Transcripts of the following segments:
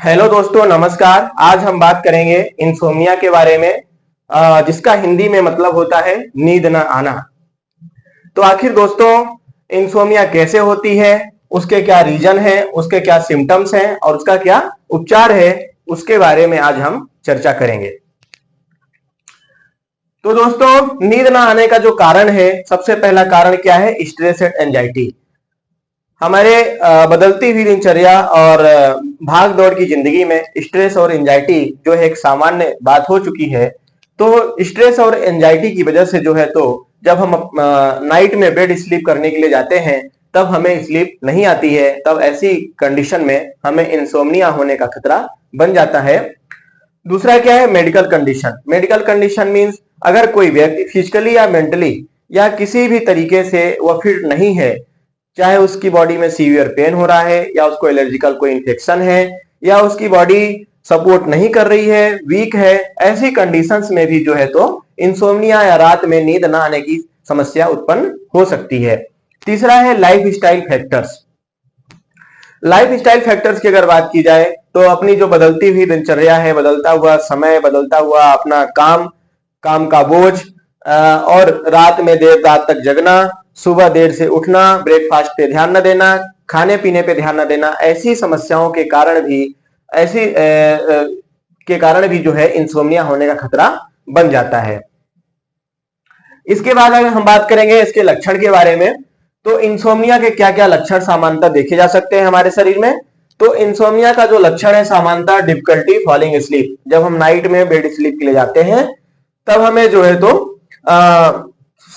Hello दोस्तों, नमस्कार। आज हम बात करेंगे इंसोम्निया के बारे में, जिसका हिंदी में मतलब होता है नींद न आना। तो आखिर दोस्तों, इंसोम्निया कैसे होती है, उसके क्या रीजन है, उसके क्या सिम्टम्स हैं और उसका क्या उपचार है, उसके बारे में आज हम चर्चा करेंगे। तो दोस्तों, नींद न आने का जो कारण है, सबसे पहला कारण क्या है? Stress and anxiety. हमारे बदलती हुई दिनचर्या और भाग दौड़ की जिंदगी में स्ट्रेस और एंजाइटी जो है एक सामान्य बात हो चुकी है। तो स्ट्रेस और एंजाइटी की वजह से जो है, तो जब हम नाइट में बेड स्लीप करने के लिए जाते हैं, तब हमें स्लीप नहीं आती है। तब ऐसी कंडीशन में हमें इंसोम्निया होने का खतरा बन जाता है। दूसरा क्या है? Medical condition. Medical condition means अगर कोई व्यक्ति फिजिकली या मेंटली या किसी भी तरीके से वह फिट नहीं है, चाहे उसकी बॉडी में सीवियर पेन हो रहा है, या उसको एलर्जिकल कोई इन्फेक्शन है, या उसकी बॉडी सपोर्ट नहीं कर रही है, वीक है, ऐसी कंडीशंस में भी जो है तो इंसोम्निया या रात में नींद न आने की समस्या उत्पन्न हो सकती है। तीसरा है life style factors. Life style factors की अगर बात की जाए, तो अपनी जो बदलती हुई दिनचर्या है, बदलता हुआ समय, बदलता हुआ अपना काम का बोझ, और रात में देर रात तक जगना, सुबह देर से उठना, ब्रेकफास्ट पे ध्यान न देना, खाने पीने पे ध्यान न देना, ऐसी समस्याओं के कारण भी जो है इंसोम्निया होने का खतरा बन जाता है। इसके बाद अगर हम बात करेंगे इसके लक्षण के बारे में, तो इंसोम्निया के क्या क्या लक्षण सामान्यतः देखे जा सकते हैं हमारे शरीर में। तो इंसोम्निया का जो लक्षण है सामान्यतः डिफिकल्टी फॉलिंग स्लीप। जब हम नाइट में बेड स्लीप के लिए जाते हैं, तब हमें जो है तो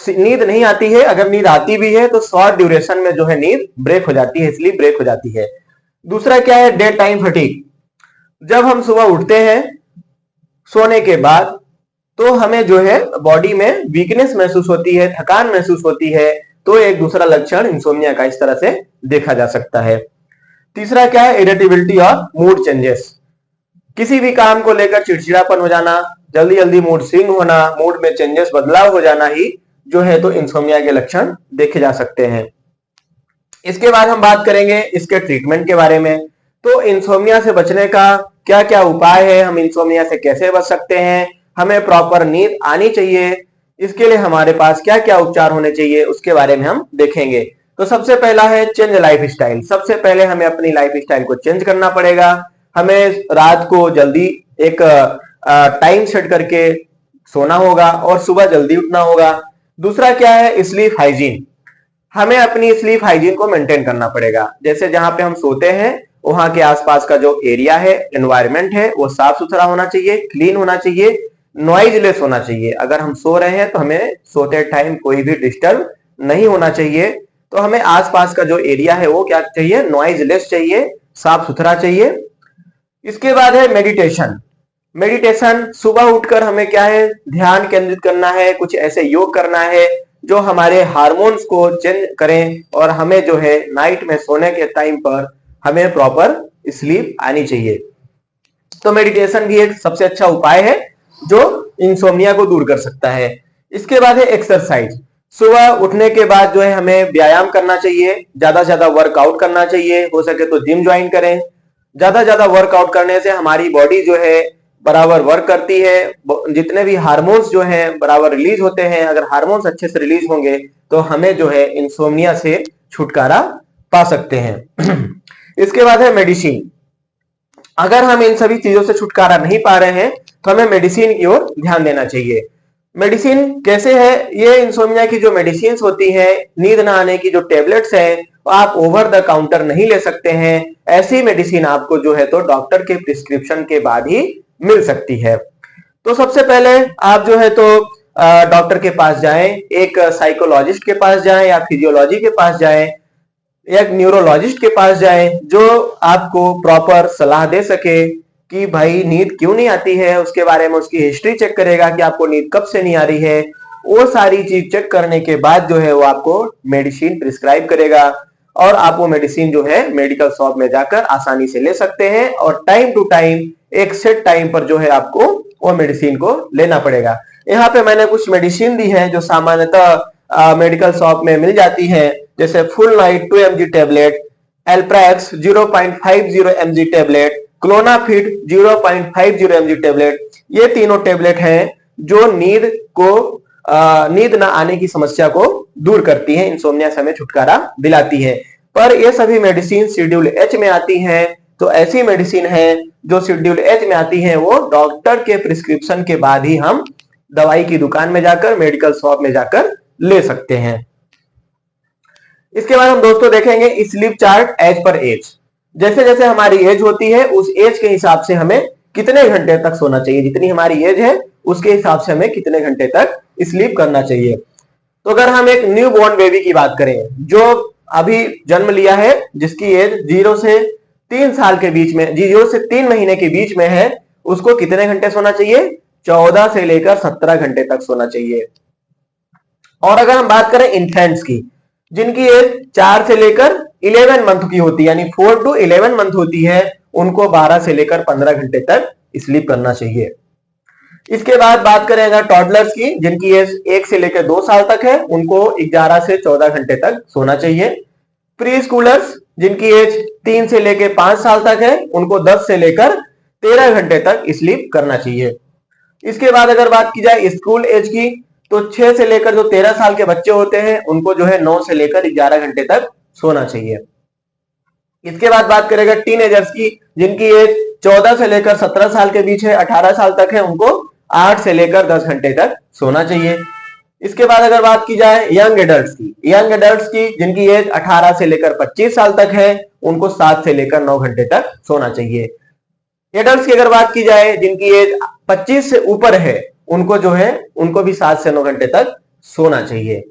नींद नहीं आती है। अगर नींद आती भी है तो शॉर्ट ड्यूरेशन में जो है नींद ब्रेक हो जाती है, स्लीप ब्रेक हो जाती है। दूसरा क्या है? Day time fatigue. जब हम सुबह उठते हैं सोने के बाद, तो हमें जो है बॉडी में वीकनेस महसूस होती है, थकान महसूस होती है। तो एक दूसरा लक्षण इंसोम्निया का इस तरह से देखा जा सकता है। तीसरा क्या है? इरिटेबिलिटी और मूड चेंजेस। किसी भी काम को लेकर चिड़चिड़ापन हो जाना, जल्दी जल्दी मूड स्विंग होना, मूड में चेंजेस, बदलाव हो जाना ही जो है तो इंसोम्निया के लक्षण देखे जा सकते हैं। इसके बाद हम बात करेंगे इसके ट्रीटमेंट के बारे में। तो इंसोम्निया से बचने का क्या क्या उपाय है, हम इंसोम्निया से कैसे बच सकते हैं, हमें प्रॉपर नींद आनी चाहिए, इसके लिए हमारे पास क्या क्या उपचार होने चाहिए, उसके बारे में हम देखेंगे। तो सबसे पहला है चेंज लाइफ स्टाइल। सबसे पहले हमें अपनी लाइफ स्टाइल को चेंज करना पड़ेगा। हमें रात को जल्दी एक टाइम सेट करके सोना होगा और सुबह जल्दी उठना होगा। दूसरा क्या है? Sleep hygiene. हमें अपनी स्लीप हाइजीन को मेंटेन करना पड़ेगा। जैसे जहां पे हम सोते हैं, वहां के आसपास का जो एरिया है, एनवायरमेंट है, वो साफ सुथरा होना चाहिए, क्लीन होना चाहिए, नॉइजलेस होना चाहिए। अगर हम सो रहे हैं तो हमें सोते टाइम कोई भी डिस्टर्ब नहीं होना चाहिए। तो हमें आसपास का जो एरिया है वो क्या चाहिए? नॉइजलेस चाहिए, साफ सुथरा चाहिए। इसके बाद है मेडिटेशन। मेडिटेशन, सुबह उठकर हमें क्या है? ध्यान केंद्रित करना है, कुछ ऐसे योग करना है जो हमारे हार्मोन्स को चेंज करें, और हमें जो है नाइट में सोने के टाइम पर हमें प्रॉपर स्लीप आनी चाहिए। तो मेडिटेशन भी एक सबसे अच्छा उपाय है जो इंसोम्निया को दूर कर सकता है। इसके बाद है एक्सरसाइज। सुबह उठने के बाद जो है हमें व्यायाम करना चाहिए, ज्यादा से ज्यादा वर्कआउट करना चाहिए, हो सके तो जिम ज्वाइन करें। ज्यादा वर्कआउट करने से हमारी बॉडी जो है बराबर वर्क करती है, जितने भी हार्मोन्स जो हैं बराबर रिलीज होते हैं। अगर हार्मोन्स अच्छे से रिलीज होंगे तो हमें जो है इंसोम्निया से छुटकारा पा सकते हैं। इसके बाद है मेडिसिन। अगर हम इन सभी चीजों से छुटकारा नहीं पा रहे हैं तो हमें मेडिसिन की ओर ध्यान देना चाहिए। मेडिसिन कैसे है? ये इंसोम्निया की जो मेडिसिन होती है, नींद ना आने की जो टेबलेट्स है, आप ओवर द काउंटर नहीं ले सकते हैं। ऐसी मेडिसिन आपको जो है तो डॉक्टर के प्रिस्क्रिप्शन के बाद ही मिल सकती है। तो सबसे पहले आप जो है तो डॉक्टर के पास जाएं, एक साइकोलॉजिस्ट के पास जाएं, या फिजियोलॉजी के पास जाएं, या एक न्यूरोलॉजिस्ट के पास जाएं, जो आपको प्रॉपर सलाह दे सके कि भाई नींद क्यों नहीं आती है, उसके बारे में उसकी हिस्ट्री चेक करेगा कि आपको नींद कब से नहीं आ रही है। वो सारी चीज चेक करने के बाद जो है वो आपको मेडिसिन प्रिस्क्राइब करेगा, और आप वो मेडिसिन जो है मेडिकल शॉप में जाकर आसानी से ले सकते हैं, और टाइम टू टाइम एक सेट टाइम पर जो है आपको वो मेडिसिन को लेना पड़ेगा। यहाँ पे मैंने कुछ मेडिसिन दी है जो सामान्यतः मेडिकल शॉप में मिल जाती है, जैसे full night 2 mg tablet, Alprax 0.50 mg tablet, Clonafit 0.50 mg tablet, ये तीनों टेबलेट हैं जो नींद न आने की समस्या को दूर करती है, इंसोम्निया से हमें छुटकारा दिलाती है। पर ये सभी मेडिसिन शेड्यूल एच में आती हैं, तो ऐसी मेडिसिन है जो शेड्यूल एच में आती है वो डॉक्टर के प्रिस्क्रिप्शन के बाद ही हम दवाई की दुकान में जाकर, मेडिकल शॉप में जाकर ले सकते हैं। इसके बाद हम दोस्तों देखेंगे स्लीप चार्ट एज पर एज। जैसे जैसे हमारी एज होती है उस एज के हिसाब से हमें कितने घंटे तक सोना चाहिए, जितनी हमारी एज है उसके हिसाब से हमें कितने घंटे तक स्लीप करना चाहिए। तो अगर हम एक न्यू बॉर्न बेबी की बात करें जो अभी जन्म लिया है, जिसकी एज 0 से 3 साल के बीच में, 0 से 3 महीने के बीच में है, उसको कितने घंटे सोना चाहिए? 14 से लेकर 17 घंटे तक सोना चाहिए। और अगर हम बात करें इन्फेंट्स की, जिनकी एज 4 से लेकर 11 मंथ की होती है, यानी 4 to 11 मंथ होती है, उनको 12 से लेकर 15 घंटे तक स्लीप करना चाहिए। इसके बाद बात करें अगर टॉडलर्स की, जिनकी एज 1 से लेकर 2 साल तक है, उनको 11 से 14 घंटे तक सोना चाहिए। प्री स्कूलर्स जिनकी एज 3 से लेकर 5 साल तक है, उनको 10 से लेकर 13 घंटे तक स्लीप करना चाहिए। इसके बाद अगर बात की जाए स्कूल एज की, तो 6 से लेकर जो 13 साल के बच्चे होते हैं उनको जो है 9 से लेकर 11 घंटे तक सोना चाहिए। इसके बाद बात करेगा टीनेजर्स की, जिनकी एज 14 से लेकर 17 साल के बीच है, 18 साल तक है, उनको 8 से लेकर 10 घंटे तक सोना चाहिए। इसके बाद अगर बात की जाए यंग एडल्ट्स की, जिनकी एज 18 से लेकर 25 साल तक है, उनको 7 से लेकर 9 घंटे तक सोना चाहिए। एडल्ट्स की अगर बात की जाए जिनकी एज 25 से ऊपर है, उनको जो है उनको भी 7 से 9 घंटे तक सोना चाहिए।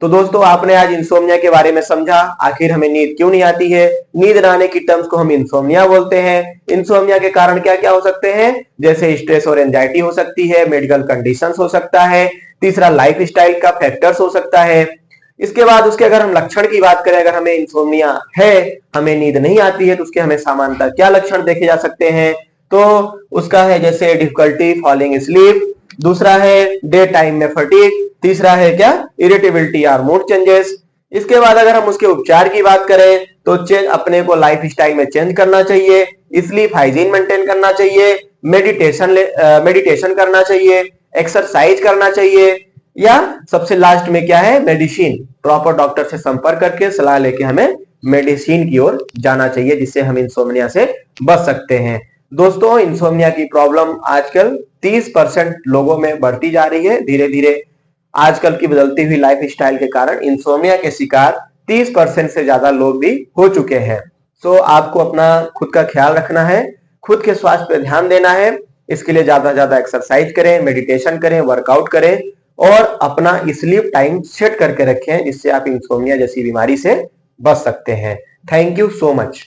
तो दोस्तों आपने आज इंसोम्निया के बारे में समझा, आखिर हमें नींद क्यों नहीं आती है, नींद न आने की टर्म्स को हम इंसोम्निया बोलते हैं। इंसोम्निया के कारण क्या क्या हो सकते हैं, जैसे स्ट्रेस और एंजाइटी हो सकती है, मेडिकल कंडीशंस हो सकता है, तीसरा लाइफ स्टाइल का फैक्टर्स हो सकता है। इसके बाद उसके अगर हम लक्षण की बात करें, अगर हमें इंसोम्निया है, हमें नींद नहीं आती है, तो उसके हमें सामान्यतः क्या लक्षण देखे जा सकते हैं, तो उसका है जैसे डिफिकल्टी फॉलिंग स्लीप, दूसरा है डे टाइम में फटीग, तीसरा है क्या इरिटेबिलिटी और मूड चेंजेस। इसके बाद अगर हम उसके उपचार की बात करें तो अपने को लाइफ स्टाइल में चेंज करना चाहिए, स्लीप हाइजीन मेंटेन करना चाहिए, मेडिटेशन करना चाहिए, एक्सरसाइज करना चाहिए, या सबसे लास्ट में क्या है मेडिसिन, प्रॉपर डॉक्टर से संपर्क करके सलाह लेके हमें मेडिसिन की ओर जाना चाहिए, जिससे हम इंसोम्निया से बच सकते हैं। दोस्तों इंसोम्निया की प्रॉब्लम आजकल 30% लोगों में बढ़ती जा रही है, धीरे धीरे आजकल की बदलती हुई लाइफ स्टाइल के कारण इंसोम्निया के शिकार 30% से ज्यादा लोग भी हो चुके हैं। सो आपको अपना खुद का ख्याल रखना है, खुद के स्वास्थ्य पर ध्यान देना है, इसके लिए ज्यादा से ज्यादा एक्सरसाइज करें, मेडिटेशन करें, वर्कआउट करें और अपना स्लीप टाइम सेट करके रखें, जिससे आप इंसोम्निया जैसी बीमारी से बच सकते हैं। Thank you so much.